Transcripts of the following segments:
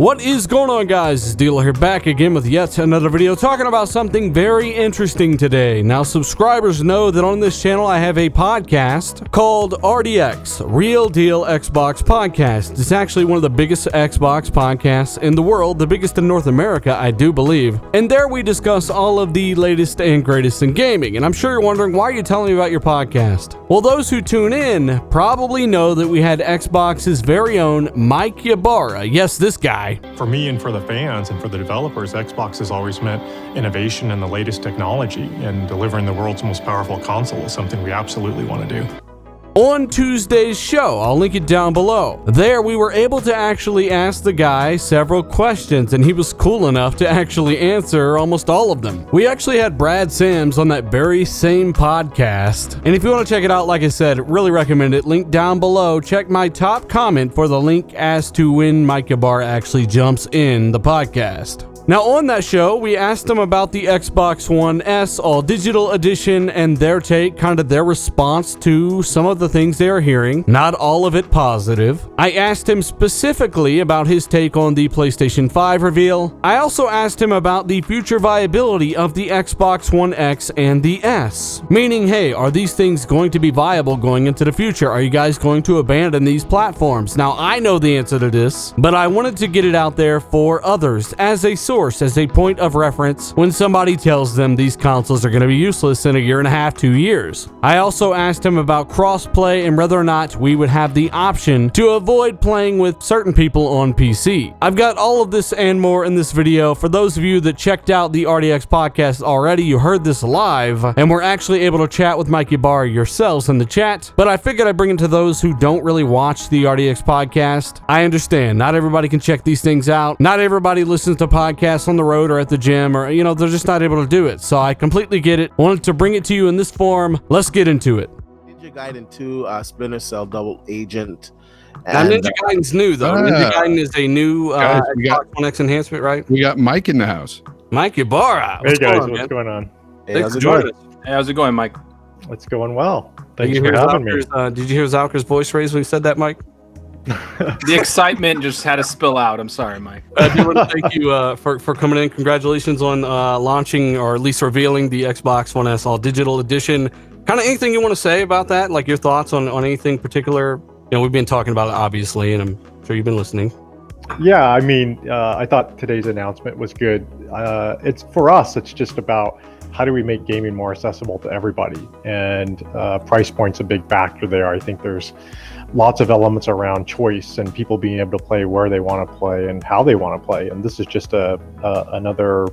What is going on, guys? It's Dealer here, back again with yet another video talking about something very interesting today. Now, subscribers know that on this channel I have a podcast called RDX, Real Deal Xbox Podcast. It's actually one of the biggest Xbox podcasts in the world, the biggest in North America, I do believe. And there we discuss all of the latest and greatest in gaming. And I'm sure you're wondering, why are you telling me about your podcast? Well, those who tune in probably know that we had Xbox's very own Mike Ybarra. Yes, this guy. For me and for the fans and for the developers, Xbox has always meant innovation and the latest technology, and delivering the world's most powerful console is something we absolutely want to do. On Tuesday's show, I'll link it down below. There, we were able to actually ask the guy several questions, and he was cool enough to actually answer almost all of them. We actually had Brad Sams on that very same podcast, and if you want to check it out, like I said, really recommend it. Link down below. Check my top comment for the link as to when Mike Ybarra actually jumps in the podcast. Now, on that show, we asked them about the Xbox One S All Digital Edition and their take, kind of their response to some of the things they are hearing. Not all of it positive. I asked him specifically about his take on the PlayStation 5 reveal. I also asked him about the future viability of the Xbox One X and the S. Meaning, hey, are these things going to be viable going into the future? Are you guys going to abandon these platforms? Now, I know the answer to this, but I wanted to get it out there for others as a source, as a point of reference when somebody tells them these consoles are going to be useless in a year and a half, 2 years. I also asked him about crossplay and whether or not we would have the option to avoid playing with certain people on PC. I've got all of this and more in this video. For those of you that checked out the RDX podcast already, you heard this live and were actually able to chat with Mike Ybarra yourselves in the chat, but I figured I'd bring it to those who don't really watch the RDX podcast. I understand, not everybody can check these things out. Not everybody listens to podcasts on the road or at the gym, or they're just not able to do it. So I completely get it. Wanted to bring it to you in this form. Let's get into it. Ninja Gaiden 2, Splinter Cell Double Agent. Now, Ninja Gaiden's new though. Ninja Gaiden is a new Xbox One X enhancement, right? We got Mike in the house. Mike Ybarra. Hey guys, what's going on? Hey, how's it going? Hey, how's it going, Mike? It's going well. Thanks for having me. Did you hear Zalker's voice raise when he said that, Mike? The excitement just had to spill out. I'm sorry, Mike. I do want to thank you for coming in. Congratulations on launching, or at least revealing, the Xbox One S All Digital Edition. Kind of anything you want to say about that? Like your thoughts on anything particular? We've been talking about it, obviously, and I'm sure you've been listening. Yeah, I mean, I thought today's announcement was good. It's for us, it's just about how do we make gaming more accessible to everybody? And price point's a big factor there. I think there's lots of elements around choice and people being able to play where they want to play and how they want to play. And this is just another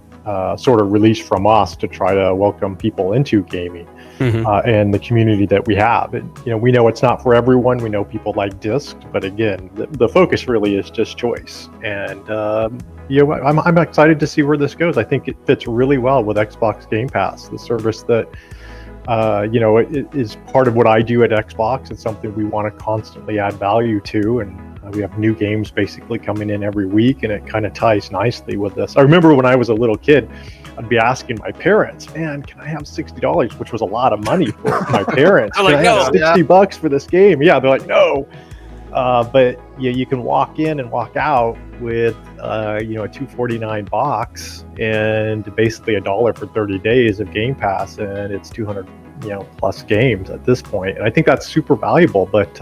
sort of release from us to try to welcome people into gaming and the community that we have. And, we know it's not for everyone. We know people like discs, but again, the focus really is just choice. And I'm excited to see where this goes. I think it fits really well with Xbox Gamepass, the service that it is part of what I do at Xbox. It's something we want to constantly add value to, and we have new games basically coming in every week, and it kind of ties nicely with this. I remember when I was a little kid, I'd be asking my parents, "Man, can I have $60?" Which was a lot of money for my parents. Like, "Can I have $60 for this game?" Yeah, they're like, "No." But yeah, you can walk in and walk out with a $249 box and basically $1 for 30 days of Game Pass, and it's 200 plus games at this point. And I think that's super valuable. But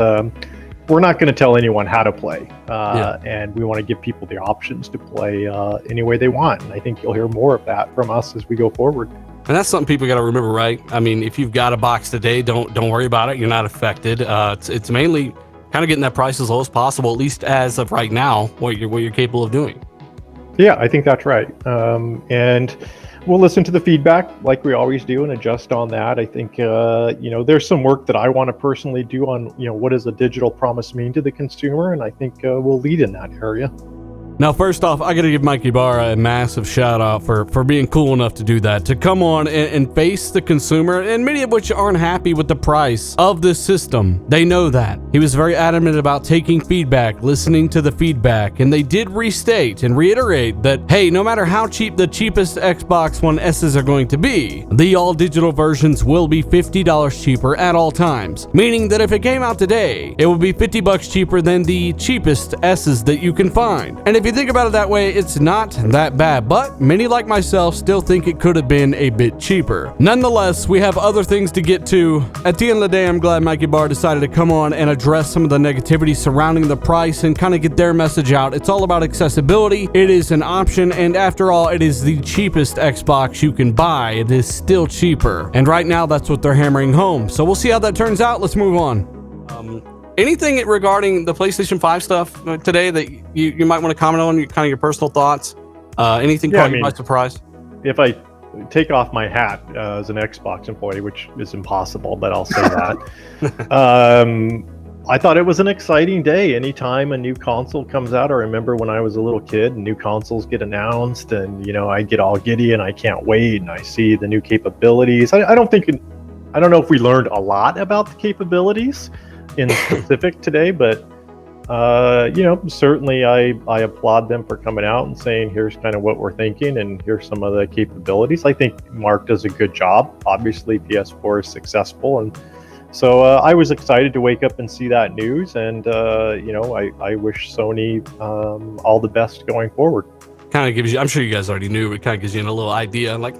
we're not going to tell anyone how to play, and we want to give people the options to play any way they want. And I think you'll hear more of that from us as we go forward. And that's something people got to remember, right? I mean, if you've got a box today, don't worry about it. You're not affected. It's mainly kind of getting that price as low as possible, at least as of right now, what you're capable of doing. Yeah, I think that's right. And we'll listen to the feedback like we always do and adjust on that. I think, there's some work that I want to personally do on, what does a digital promise mean to the consumer? And I think we'll lead in that area. Now, first off, I got to give Mike Ybarra a massive shout out for being cool enough to do that, to come on and face the consumer, and many of which aren't happy with the price of this system. They know that. He was very adamant about taking feedback, listening to the feedback, and they did restate and reiterate that, hey, no matter how cheap the cheapest Xbox One S's are going to be, the all-digital versions will be $50 cheaper at all times, meaning that if it came out today, it would be $50 cheaper than the cheapest S's that you can find. And if if you think about it that way, it's not that bad, but many like myself still think it could have been a bit cheaper. Nonetheless, we have other things to get to. At the end of the day, I'm glad Ybarra decided to come on and address some of the negativity surrounding the price and kind of get their message out. It's all about accessibility. It is an option, and after all, it is the cheapest Xbox you can buy. It is still cheaper, and right now that's what they're hammering home. So we'll see how that turns out. Let's move on. Anything regarding the PlayStation 5 stuff today that you might want to comment on, kind of your personal thoughts? Anything caught you by surprise? If I take off my hat as an Xbox employee, which is impossible, but I'll say that. I thought it was an exciting day. Anytime a new console comes out, I remember when I was a little kid and new consoles get announced, and I get all giddy and I can't wait, and I see the new capabilities. I don't know if we learned a lot about the capabilities in specific today, but certainly I applaud them for coming out and saying, here's kind of what we're thinking and here's some of the capabilities. I think Mark does a good job. Obviously PS4 is successful, and so I was excited to wake up and see that news, and I wish Sony all the best going forward. Kind of gives you, I'm sure you guys already knew, but kind of gives you a little idea, like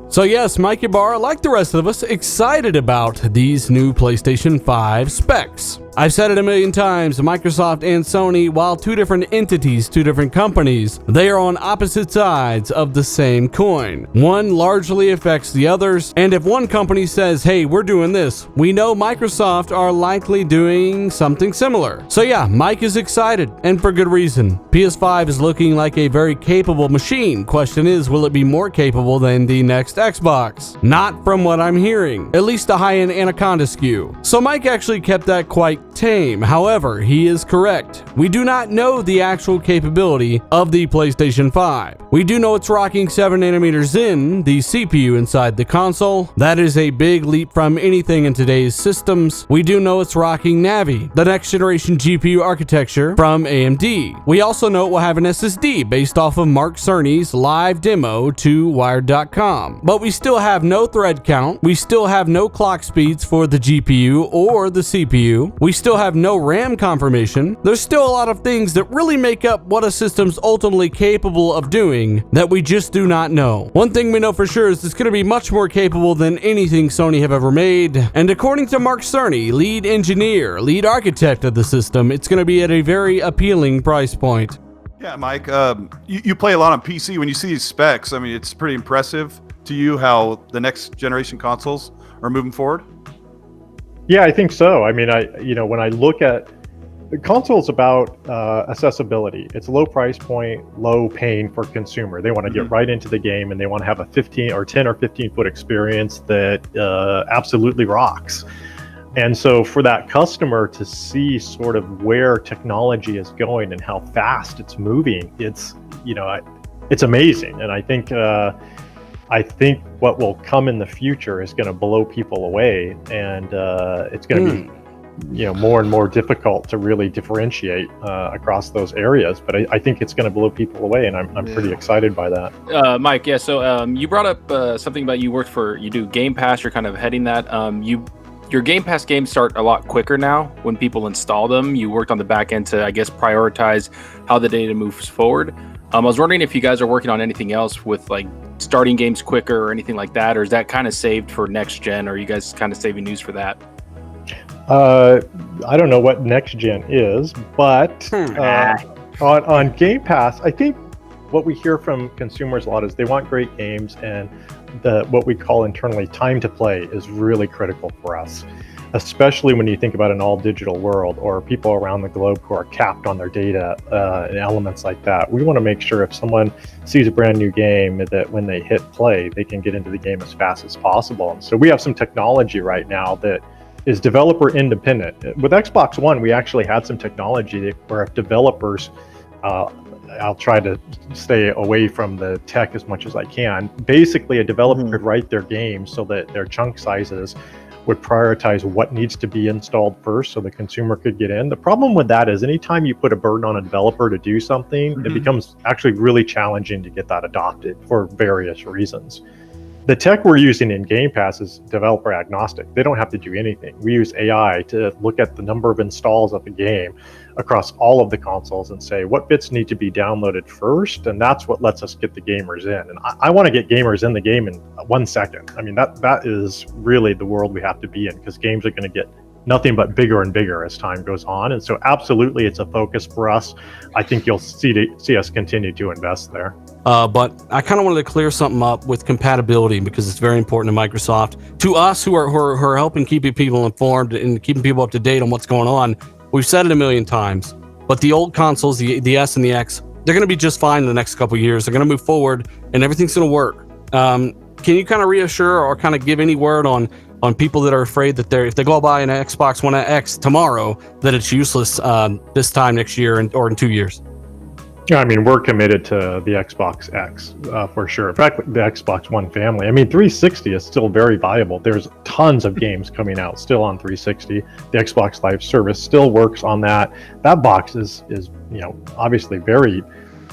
So yes, Ybarra, like the rest of us, excited about these new PlayStation 5 specs. I've said it a million times, Microsoft and Sony, while two different entities, two different companies, they are on opposite sides of the same coin. One largely affects the others, and if one company says, hey, we're doing this, we know Microsoft are likely doing something similar. So yeah, Mike is excited, and for good reason. PS5 is looking like a very capable machine. Question is, will it be more capable than the next Xbox? Not from what I'm hearing, at least the high-end Anaconda SKU. So Mike actually kept that quite tame. However, he is correct. We do not know the actual capability of the PlayStation 5. We do know it's rocking 7nm Zen, the CPU inside the console. That is a big leap from anything in today's systems. We do know it's rocking Navi, the next generation GPU architecture from AMD. We also know it will have an SSD based off of Mark Cerny's live demo to Wired.com. But we still have no thread count. We still have no clock speeds for the GPU or the CPU. We still have no RAM confirmation. There's still a lot of things that really make up what a system's ultimately capable of doing that we just do not know. One thing we know for sure is it's going to be much more capable than anything Sony have ever made. And according to Mark Cerny, lead engineer, lead architect of the system, it's going to be at a very appealing price point. Yeah, Mike, you play a lot on PC. When you see these specs, I mean, it's pretty impressive to you how the next generation consoles are moving forward. Yeah, I think so. I mean, when I look at the console's about accessibility. It's a low price point, low pain for consumer. They want to get right into the game, and they want to have a 10 or 15 foot experience that absolutely rocks. And so for that customer to see sort of where technology is going and how fast it's moving, it's amazing. And I think what will come in the future is going to blow people away, and it's going to be more and more difficult to really differentiate across those areas. But I think it's going to blow people away, and I'm pretty excited by that. Mike, yeah. So you brought up something about you do Gamepass. You're kind of heading that. Your Gamepass games start a lot quicker now when people install them. You worked on the back end to, I guess, prioritize how the data moves forward. I was wondering if you guys are working on anything else with like starting games quicker or anything like that, or is that kind of saved for next gen, or are you guys kind of saving news for that? I don't know what next gen is, but on Game Pass, I think what we hear from consumers a lot is they want great games, and what we call internally time to play is really critical for us, especially when you think about an all digital world or people around the globe who are capped on their data and elements like that. We want to make sure if someone sees a brand new game that when they hit play, they can get into the game as fast as possible. And so we have some technology right now that is developer independent. With Xbox One, we actually had some technology where if developers, I'll try to stay away from the tech as much as I can. Basically, a developer could write their game so that their chunk sizes would prioritize what needs to be installed first so the consumer could get in. The problem with that is anytime you put a burden on a developer to do something, it becomes actually really challenging to get that adopted for various reasons. The tech we're using in Game Pass is developer agnostic. They don't have to do anything. We use AI to look at the number of installs of the game across all of the consoles and say what bits need to be downloaded first, and that's what lets us get the gamers in. And I want to get gamers in the game in 1 second. I mean, that is really the world we have to be in, because games are going to get nothing but bigger and bigger as time goes on. And so absolutely, it's a focus for us. I think you'll see us continue to invest there. But I kind of wanted to clear something up with compatibility, because it's very important to Microsoft. To us who are helping keeping people informed and keeping people up to date on what's going on, we've said it a million times, but the old consoles, the S and the X, they're going to be just fine in the next couple of years. They're going to move forward and everything's going to work. Can you kind of reassure or kind of give any word on people that are afraid that if they go buy an Xbox One X tomorrow, that it's useless this time next year or in 2 years? Yeah, I mean, we're committed to the Xbox X for sure. In fact, the Xbox One family. I mean, 360 is still very viable. There's tons of games coming out still on 360. The Xbox Live Service still works on that. That box is obviously very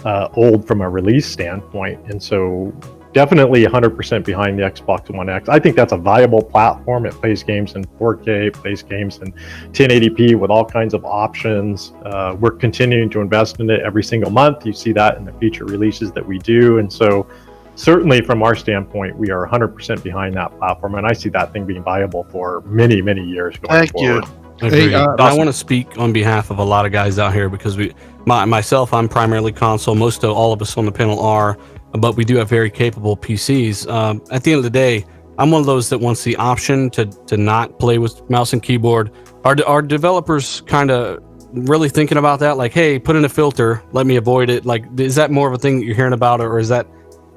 old from a release standpoint, and so definitely 100% behind the Xbox One X. I think that's a viable platform. It plays games in 4K, it plays games in 1080p with all kinds of options. We're continuing to invest in it every single month. You see that in the feature releases that we do. And so certainly from our standpoint, we are 100% behind that platform. And I see that thing being viable for many, many years going forward. Hey, I want to speak on behalf of a lot of guys out here, because myself, I'm primarily console. Most of all of us on the panel are, but we do have very capable PCs. At the end of the day, I'm one of those that wants the option to not play with mouse and keyboard. Are developers kind of really thinking about that? Like, hey, put in a filter, let me avoid it. Like, is that more of a thing that you're hearing about, or is that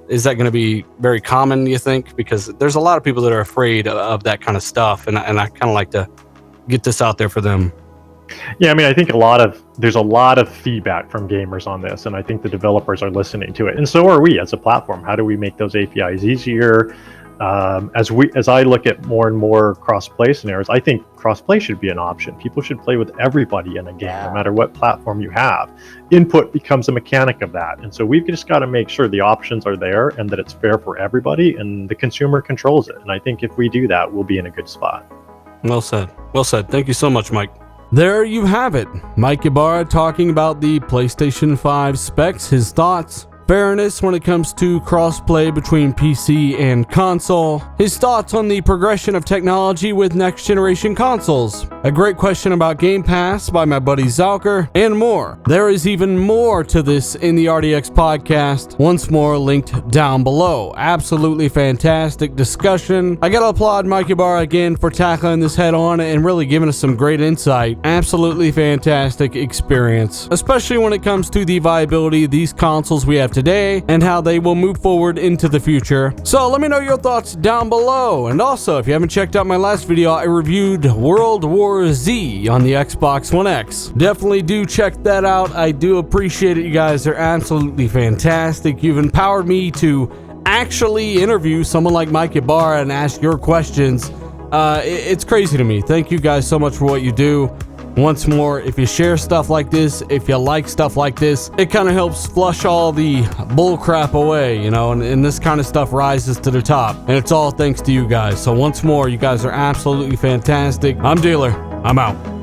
going to be very common, you think? Because there's a lot of people that are afraid of that kind of stuff, and I kind of like to get this out there for them. Yeah, I mean, I think there's a lot of feedback from gamers on this, and I think the developers are listening to it, and so are we as a platform. How do we make those APIs easier? As I look at more and more cross-play scenarios, I think cross-play should be an option. People should play with everybody in a game, no matter what platform you have. Input becomes a mechanic of that, and so we've just got to make sure the options are there and that it's fair for everybody, and the consumer controls it. And I think if we do that, we'll be in a good spot. Well said. Well said. Thank you so much, Mike. There you have it. Mike Ybarra talking about the PlayStation 5 specs, his thoughts, fairness when it comes to crossplay between PC and console, his thoughts on the progression of technology with next generation consoles, a great question about Game Pass by my buddy Zalker, and more. There is even more to this in the RDX podcast, once more linked down below. Absolutely fantastic discussion. I gotta applaud Mike Ybarra again for tackling this head on and really giving us some great insight. Absolutely fantastic experience, especially when it comes to the viability of these consoles we have today and how they will move forward into the future. So let me know your thoughts down below. And also, if you haven't checked out my last video, I reviewed World War Z on the Xbox One X. Definitely do check that out. I do appreciate it, you guys. They're absolutely fantastic. You've empowered me to actually interview someone like Mike Ybarra and ask your questions. It's crazy to me. Thank you guys so much for what you do. Once more, if you share stuff like this, if you like stuff like this, it kind of helps flush all the bull crap away, and this kind of stuff rises to the top. And it's all thanks to you guys. So once more, you guys are absolutely fantastic. I'm Dealer. I'm out.